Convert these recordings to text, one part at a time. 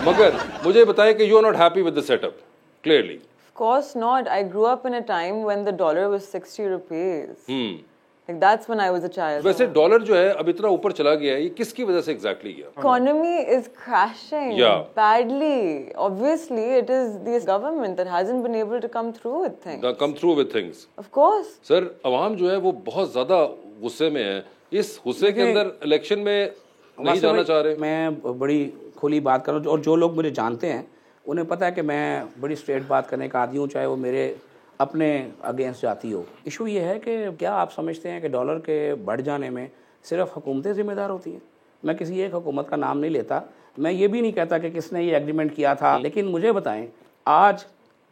मगर मुझे बताएं कि you are not happy with the setup clearly. Of course not. I grew up in a time when the dollar was 60 rupees. Like that's when I was a child. वैसे dollar जो है अब इतना ऊपर चला गया है, ये किसकी वजह से एग्जैक्टली गया? Economy is crashing badly. Obviously, it is this government that hasn't been able to come through with things. Of course. Sir, अवाम जो है वो बहुत ज्यादा गुस्से में है। इस गुस्से के अंदर इलेक्शन में नहीं जाना चाह रहे। मैं बड़ी खुली बात कर रहा हूँ और जो लोग मुझे जानते हैं उन्हें पता है कि मैं बड़ी स्ट्रेट बात करने का आदी हूँ, चाहे वो मेरे अपने अगेंस्ट जाती हो। इशू ये है कि क्या आप समझते हैं कि डॉलर के बढ़ जाने में सिर्फ हुकूमतें जिम्मेदार होती हैं? मैं किसी एक हुकूमत का नाम नहीं लेता, मैं ये भी नहीं कहता कि किसने ये एग्रीमेंट किया था, लेकिन मुझे बताएं आज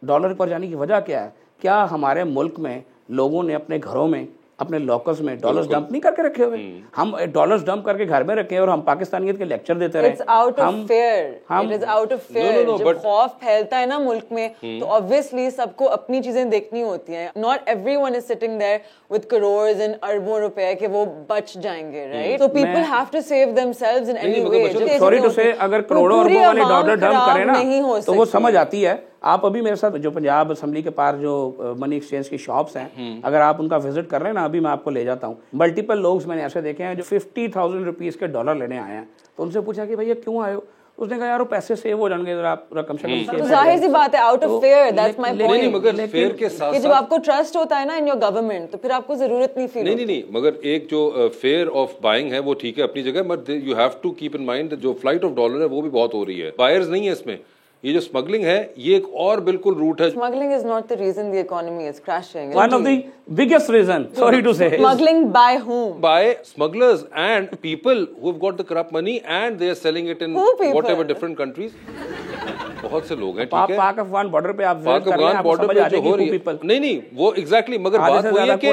डॉलर पर जाने की वजह क्या है? क्या हमारे मुल्क में लोगों ने अपने घरों में अपने लॉकर्स में डॉलर्स डंप नहीं करके रखे हुए? हम डॉलर्स डंप करके घर में रखे और हम पाकिस्तानियत के लेक्चर देते रहे। It's out of fear. It is out of fear. जब खौफ फैलता है ना मुल्क में तो obviously सबको अपनी चीजें देखनी होती हैं। Not everyone is sitting there with crores and अरबों रुपए के वो बच जाएंगे, right? So people have to save themselves in any way. Sorry to say, अगर करोड़ों अरबों वाले डॉलर डंप करें ना तो वो समझ आती है। आप अभी मेरे साथ जो पंजाब असेंबली के पार जो मनी एक्सचेंज की शॉप्स हैं, अगर आप उनका विजिट कर रहे हैं ना, अभी मैं आपको ले जाता हूँ। मल्टीपल लोग मैंने ऐसे देखे हैं जो 50,000 रुपीज़ के डॉलर लेने आए हैं, तो उनसे पूछा कि भैया क्यों आए हो? उसने कहा यार वो पैसे सेव हो जाएंगे अगर आप रकम से। जाहिर सी बात है, out of fair, that's my point. मगर फेयर के साथ कि जब आपको ट्रस्ट होता है ना इन योर गवर्नमेंट तो फिर आपको जरूरत नहीं फील नहीं, मगर एक जो फेयर ऑफ बाइंग है वो ठीक है अपनी जगह, but you have to keep in mind जो फ्लाइट ऑफ डॉलर है वो भी बहुत हो रही है। बायर्स नहीं है इसमें। ये जो स्मगलिंग है ये एक और बिल्कुल रूट है। Smuggling is not the reason the economy is crashing. One of the biggest reason, sorry to say. Smuggling by whom? By smugglers and people who have got the corrupt money and they are selling it in whatever different countries. बहुत से लोग हैं, ठीक है। पाक Afghan border पे आप visit कर रहे हैं, आपको समझ आ जाएगी who people. नहीं वो एग्जैक्टली, मगर बात वही है कि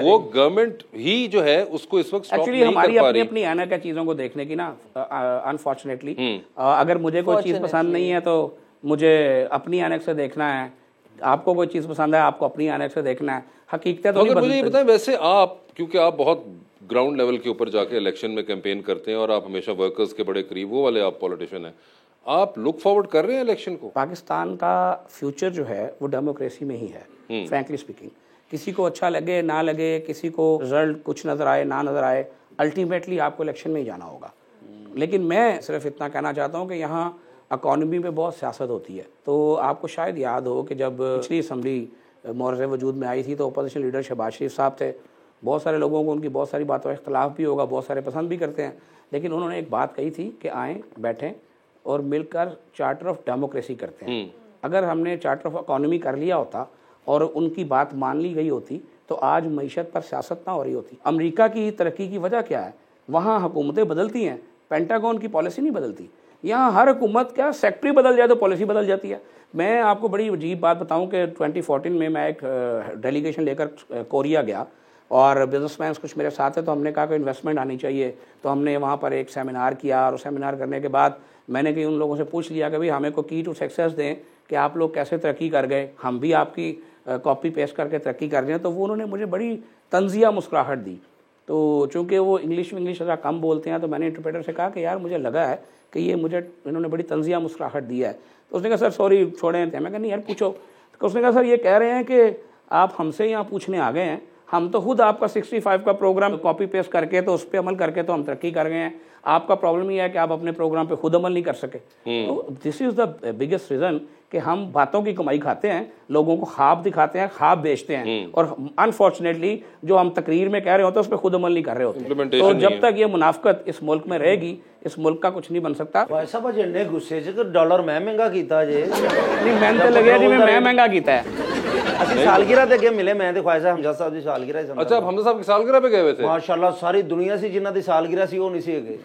वो गवर्नमेंट ही जो है उसको इस वक्त एक्चुअली हमारी अपनी आना का चीजों को देखने की ना, अनफॉर्चुनेटली अगर मुझे कोई चीज पसंद नहीं है तो मुझे अपनी आने से देखना है, आपको कोई चीज पसंद है आपको अपनी आने से देखना है। हकीकत तो मगर मुझे ये बताएं, वैसे आप क्योंकि आप बहुत ग्राउंड लेवल के ऊपर जाके इलेक्शन में कैंपेन करते हैं और आप हमेशा वर्कर्स के बड़े करीब, वो वाले आप पॉलिटिशियन हैं, आप लुक फॉरवर्ड कर रहे हैं इलेक्शन को? पाकिस्तान का फ्यूचर जो है वो डेमोक्रेसी में ही है, फ्रैंकली स्पीकिंग। किसी को अच्छा लगे ना लगे, किसी को रिजल्ट कुछ नजर आए ना नजर आए, अल्टीमेटली आपको इलेक्शन में ही जाना होगा। लेकिन मैं सिर्फ इतना कहना चाहता हूँ कि यहाँ इकॉनमी में बहुत सियासत होती है। तो आपको शायद याद हो कि जब पिछली असम्बली मोर्चे वजूद में आई थी तो अपोजिशन लीडर शहबाज शरीफ साहब थे। बहुत सारे लोगों को उनकी बहुत सारी बातों का इख्तलाफ भी होगा, बहुत सारे पसंद भी करते हैं, लेकिन उन्होंने एक बात कही थी कि आएँ बैठें और मिलकर चार्टर ऑफ डेमोक्रेसी करते हैं। अगर हमने चार्टर ऑफ इकॉनमी कर लिया होता और उनकी बात मान ली गई होती तो आज मईशत पर सियासत ना हो रही होती। अमेरिका की तरक्की की वजह क्या है? वहाँ हुकूमतें बदलती हैं, पेंटागन की पॉलिसी नहीं बदलती। यहाँ हर हुकूमत क्या सेक्रेटरी बदल जाए तो पॉलिसी बदल जाती है। मैं आपको बड़ी अजीब बात बताऊं कि 2014 में मैं एक डेलीगेशन लेकर कोरिया गया और बिजनेसमैन कुछ मेरे साथ है, तो हमने कहा कि इन्वेस्टमेंट आनी चाहिए। तो हमने वहाँ पर एक सेमिनार किया और सेमिनार करने के बाद मैंने कि उन लोगों से पूछ लिया कि भाई हमें को की टू सक्सेस दें कि आप लोग कैसे तरक्की कर गए, हम भी आपकी कॉपी पेस्ट करके तरक्की कर रहे हैं। तो वो उन्होंने मुझे बड़ी तंजिया मुस्कुराहट दी। तो चूँकि वो इंग्लिश ज़रा कम बोलते हैं तो मैंने इंटरप्रेटर से कहा कि यार मुझे लगा है कि ये मुझे इन्होंने बड़ी तंजिया मुस्कुराहट दी है। तो उसने कहा सर सॉरी छोड़ें। मैं कहा नहीं यार पूछो। तो उसने कहा सर ये कह रहे हैं कि आप हमसे यहाँ पूछने आ गए हैं, हम तो खुद आपका 65 का प्रोग्राम कॉपी पेस्ट करके तो उस पर अमल करके तो हम तरक्की कर गए हैं। आपका प्रॉब्लम ये है कि आप अपने प्रोग्राम पे खुद अमल नहीं कर सके। तो this is the biggest reason कि हम बातों की कमाई खाते हैं, लोगों को ख्वाब दिखाते हैं, ख्वाब बेचते हैं और अनफॉर्चुनेटली जो हम तकरीर में कह रहे होते हैं उस पर खुद अमल नहीं कर रहे होते। तो जब तक ये मुनाफकत इस मुल्क में रहेगी इस मुल्क का कुछ नहीं बन सकता। भाई साहब जिन्ने गुस्से च डॉलर मैं महंगा कीता जे नहीं मैं तो लगे जी मैं महंगा कीता है। ਅਸੀਂ ਸਾਲगिरह ਤੇ ਅੱਗੇ ਮਿਲੇ, मैं ਤੇ ख्वाजा हमजा साहब ਦੀ ਸਾਲगिरह ਹੀ। अच्छा, हमजा साहब की सालगिरह पे गए हुए थे? माशाल्लाह सारी दुनिया सी जिन्हां दी सालगिरह सी वो नहीं सी गए।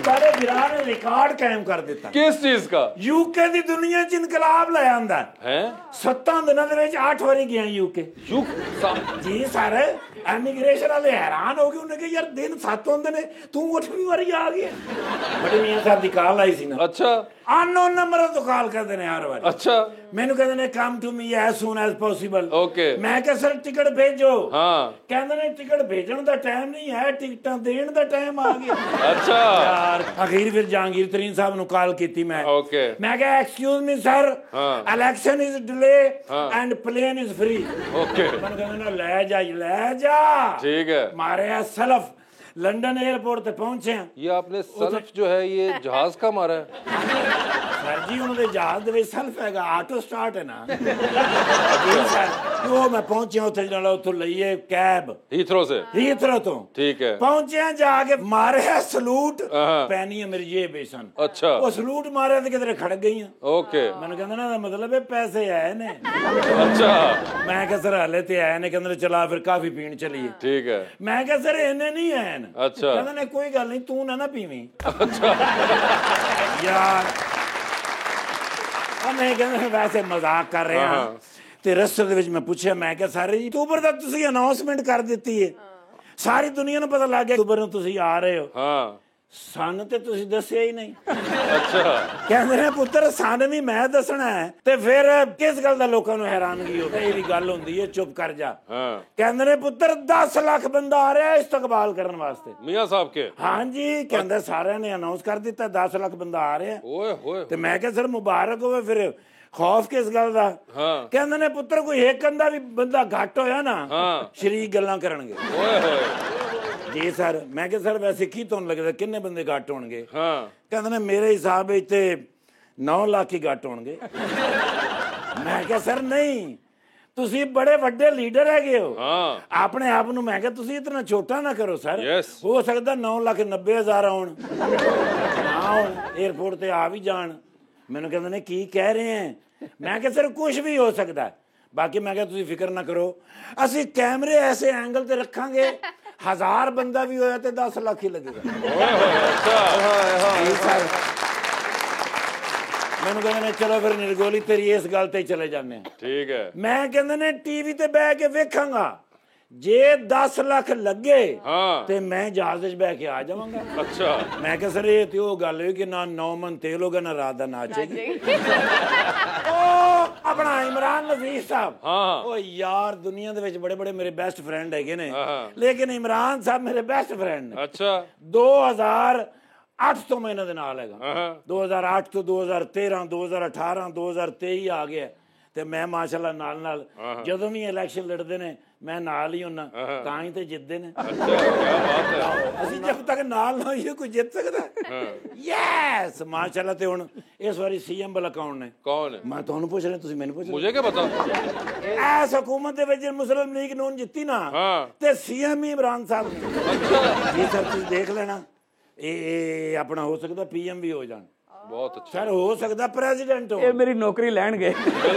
सारे बिरान ने रिकॉर्ड कायम कर दिता। किस चीज का? यूके दी दुनिया च इनकलाब ले आंदा है। 7 दिनों दे विच 8 वारी गया यूके। जी सर, इमिग्रेशन वाले हैरान हो गए, उन्हें कहा यार दिन 7 होंदे ने तू 8वीं वारी आ गया। बड़े मियां साहब दी कॉल आई सी ना। अच्छा, ਅਨਨੋਨ ਨੰਬਰ ਤੋਂ ਕਾਲ ਕਰਦੇ ਨੇ ਹਰ ਵਾਰ। ਅੱਛਾ। ਮੈਨੂੰ ਕਹਿੰਦੇ ਨੇ come to me as soon as possible. Okay. ਮੈਂ ਕਿਹਾ ਸਰ ਟਿਕਟ ਭੇਜੋ। ਹਾਂ। ਕਹਿੰਦੇ ਨੇ ਟਿਕਟ ਭੇਜਣ ਦਾ ਟਾਈਮ ਨਹੀਂ ਹੈ, ਟਿਕਟਾਂ ਦੇਣ ਦਾ ਟਾਈਮ ਆ ਗਿਆ। ਅੱਛਾ ਯਾਰ ਅਖੀਰ ਫਿਰ ਜਹਾਂਗੀਰ ਤਰੀਨ ਸਾਹਿਬ ਨੂੰ ਕਾਲ ਕੀਤੀ ਮੈਂ। ਓਕੇ। ਮੈਂ ਕਿਹਾ excuse me sir, election is delay and plane is free. Okay. ਮੈਨੂੰ ਕਹਿੰਦੇ ਨਾ ਲੈ ਜਾ। ठीक है। मारे सलफ लंदन एयरपोर्ट पे पहुंचे हैं। ये आपने सल्फ जो है ये जहाज का मारा है? सर जी उन्होंने जहाज दे सल्फ हैगा, ऑटो स्टार्ट है ना। जी सर वो मैं पहुंचे उथे नाल उथों लईए कैब हीथरो तो। ठीक है। पहुंचे जाके मारे सलूट, पैनी है मेरी ये बेसन। अच्छा। वो सलूट मारे तो किधरे खड़ गई। ओके। मैंने कहंदा ना मतलब पैसे आए ने। अच्छा। मैं कहा सर हले ते आए ने, कहंदे चला फिर काफी पीण चलिए। ठीक है। मैं कहा सर इन्ने नहीं आए। अच्छा। कहंदे ने कोई गल नहीं, तू ना पीवी। अच्छा। यार मैं कहंदा वैसे मजाक कर रहे हैं। ਤੇ ਰਸਤੇ ਦੇ ਵਿੱਚ ਮੈਂ ਪੁੱਛਿਆ, ਮੈਂ ਕਿਹਾ ਸਾਰੇ ਜੀ ਅਕਤੂਬਰ ਦਾ ਤੁਸੀਂ ਅਨਾਉਂਸਮੈਂਟ ਕਰ ਦਿੱਤੀ ਹੈ, ਸਾਰੀ ਦੁਨੀਆ ਨੂੰ ਪਤਾ ਲੱਗ ਗਿਆ ਅਕਤੂਬਰ ਨੂੰ ਤੁਸੀਂ ਆ ਰਹੇ ਹੋ। ਹਾਂ। ਸਾਨੂੰ ਤੇ ਤੁਸੀਂ ਦੱਸਿਆ ਹੀ ਨਹੀਂ। ਅੱਛਾ। ਕਹਿੰਦੇ ਨੇ ਪੁੱਤਰ ਸਾਨੂੰ ਵੀ ਮੈਂ ਦੱਸਣਾ ਹੈ ਤੇ ਫਿਰ ਕਿਸ ਗੱਲ ਦਾ ਲੋਕਾਂ ਨੂੰ ਹੈਰਾਨਗੀ ਹੋ। ਇਹ ਵੀ ਗੱਲ ਹੁੰਦੀ ਹੈ, ਚੁੱਪ ਕਰ ਜਾ। ਕਹਿੰਦੇ ਨੇ ਪੁੱਤਰ 10 ਲੱਖ ਬੰਦਾ ਆ ਰਿਹਾ ਇਸਤਕਬਾਲ ਕਰਨ ਵਾਸਤੇ ਮੀਆਂ ਸਾਹਿਬ ਕੇ। ਹਾਂਜੀ ਕਹਿੰਦੇ ਸਾਰਿਆਂ ਨੇ ਅਨਾਉਂਸ ਕਰ ਦਿੱਤਾ 10 ਲੱਖ ਬੰਦਾ ਆ ਰਿਹਾ। ਓਏ ਹੋਏ। ਤੇ ਮੈਂ ਕਿਹਾ ਸਰ ਮੁਬਾਰਕ ਹੋਵੇ, ਫਿਰ ਖੌਫ ਕਿਸ ਗੱਲ ਦਾ? ਕਹਿੰਦੇ ਨੇ ਪੁੱਤਰ ਕੋਈ ਇੱਕ ਅੰਦਾ ਵੀ ਬੰਦਾ ਘੱਟ ਹੋਇਆ ਨਾ ਸ਼ਰੀਕ ਗੱਲਾਂ ਕਰਨਗੇ। ਓਏ ਹੋਏ। ਜੀ ਸਰ। ਮੈਂ ਕਿਹਾ ਸਰ ਵੈਸੇ ਕੀ ਤੁਹਾਨੂੰ ਲੱਗਦਾ ਕਿੰਨੇ ਬੰਦੇ ਘੱਟ ਹੋਣਗੇ? ਕਹਿੰਦੇ ਨੇ ਮੇਰੇ ਹਿਸਾਬ ਵਿੱਚ ਤੇ 9 ਲੱਖ ਹੀ ਘੱਟ ਹੋਣਗੇ। ਮੈਂ ਕਿਹਾ ਸਰ ਨਹੀਂ, ਤੁਸੀਂ ਬੜੇ ਵੱਡੇ ਲੀਡਰ ਹੈਗੇ ਹੋ ਆਪਣੇ ਆਪ ਨੂੰ। ਮੈਂ ਕਿਹਾ ਤੁਸੀਂ ਇਤਨਾ ਛੋਟਾ ਨਾ ਕਰੋ ਸਰ, ਹੋ ਸਕਦਾ 9,90,000 ਆਉਣ ਨਾ ਆਉਣ, ਏਅਰਪੋਰਟ ਤੇ ਆ ਵੀ ਜਾਣ। ਮੈਨੂੰ ਕਹਿੰਦੇ ਨੇ ਕੀ ਕਹਿ ਰਹੇ ਹੈ? ਮੈਂ ਕਿਹਾ ਸਰ ਕੁਝ ਵੀ ਹੋ ਸਕਦਾ, ਬਾਕੀ ਮੈਂ ਕਿਹਾ ਤੁਸੀਂ ਫਿਕਰ ਨਾ ਕਰੋ, ਅਸੀਂ ਕੈਮਰੇ ਐਸੇ ਐਂਗਲ ਤੇ ਰੱਖਾਂਗੇ 1000 ਬੰਦਾ ਵੀ ਹੋਇਆ ਤੇ 10 ਲੱਖ ਹੀ ਲੱਗੇਗਾ। ਮੈਨੂੰ ਕਹਿੰਦੇ ਨੇ ਚਲੋ ਫਿਰ ਨਿਰਗੋਲੀ ਤੇਰੀ ਇਸ ਗੱਲ ਤੇ ਚਲੇ ਜਾਂਦੇ। ਠੀਕ ਹੈ। ਮੈਂ ਕਹਿੰਦੇ ਨੇ ਟੀਵੀ ਤੇ ਬਹਿ ਕੇ ਵੇਖਾਂਗਾ, ਜੇ 10 ਲੱਖ ਲੱਗੇ ਤੇ ਮੈਂ ਜਹਾਜ਼ ਵਿੱਚ ਬਹਿ ਕੇ ਆ ਜਾਵਾਂਗਾ। ਅੱਛਾ। ਮੈਂ ਕਿਹਾ ਸਰ ਇਹ ਤੇ ਉਹ ਗੱਲ ਹੋਈ ਕਿ ਨਾ 9 ਮਨ ਤੇਲ ਹੋਗਾ ਨਾ ਰਾਤ ਦਾ ਨਾਚੇਗੀ। ਉਹ ਆਪਣਾ ਇਮਰਾਨ ਨਜ਼ੀਰ ਸਾਹਿਬ, ਉਹ ਯਾਰ ਦੁਨੀਆ ਦੇ ਵਿੱਚ ਬੜੇ ਬੜੇ ਮੇਰੇ ਬੈਸਟ ਫਰੈਂਡ ਹੈਗੇ ਨੇ, ਲੇਕਿਨ ਇਮਰਾਨ ਸਾਹਿਬ ਮੇਰੇ ਬੈਸਟ ਫਰੈਂਡ ਨੇ। ਅੱਛਾ। 2008 ਤੋਂ ਮੈਂ ਇਹਨਾਂ ਦੇ ਨਾਲ ਹੈਗਾ। 2008 ਤੋਂ 2013 2018 2023 ਆ ਗਿਆ ਤੇ ਮੈਂ ਮਾਸ਼ਾਅੱਲਾ ਨਾਲ ਜਦੋਂ ਵੀ ਇਲੈਕਸ਼ਨ ਲੜਦੇ ਨੇ ਮੈਂ ਨਾਲ ਹੀ ਹੁੰਨਾ, ਤਾਂ ਹੀ ਤੇ ਜਿੱਤਦੇ ਨੇ। ਅਸੀਂ ਜਦ ਤੱਕ ਨਾਲ ਨਾ ਹੋਈਏ ਕੋਈ ਜਿੱਤ ਸਕਦਾ? ਯੈਸ ਮਾਸ਼ਾਅੱਲਾ। ਤੇ ਹੁਣ ਇਸ ਵਾਰੀ ਸੀਐਮ ਵਾਲਾ ਕੌਣ ਨੇ? ਕੌਣ? ਮੈਂ ਤੁਹਾਨੂੰ ਪੁੱਛ ਰਿਹਾ, ਤੁਸੀਂ ਮੈਨੂੰ ਪੁੱਛ ਰਹੇ। ਮੁਝੇ ਕੀ ਪਤਾ? ਐਸ ਹਕੂਮਤ ਦੇ ਵਿੱਚ ਮੁਸਲਿਮ ਲੀਗ ਨੂੰ ਜਿੱਤੀ ਨਾ ਤੇ ਸੀਐਮ ਹੀ ਇਮਰਾਨ ਸਾਹਿਬ ਨੇ। ਜੀ ਸਰ ਤੁਸੀਂ ਦੇਖ ਲੈਣਾ, ਇਹ ਆਪਣਾ ਹੋ ਸਕਦਾ ਪੀਐਮ ਵੀ ਹੋ ਜਾਣ। ਬਹੁਤ ਅੱਛਾ ਸਰ, ਹੋ ਸਕਦਾ ਪ੍ਰੈਜ਼ੀਡੈਂਟ ਹੋ। ਇਹ ਮੇਰੀ ਨੌਕਰੀ ਲੈਣਗੇ।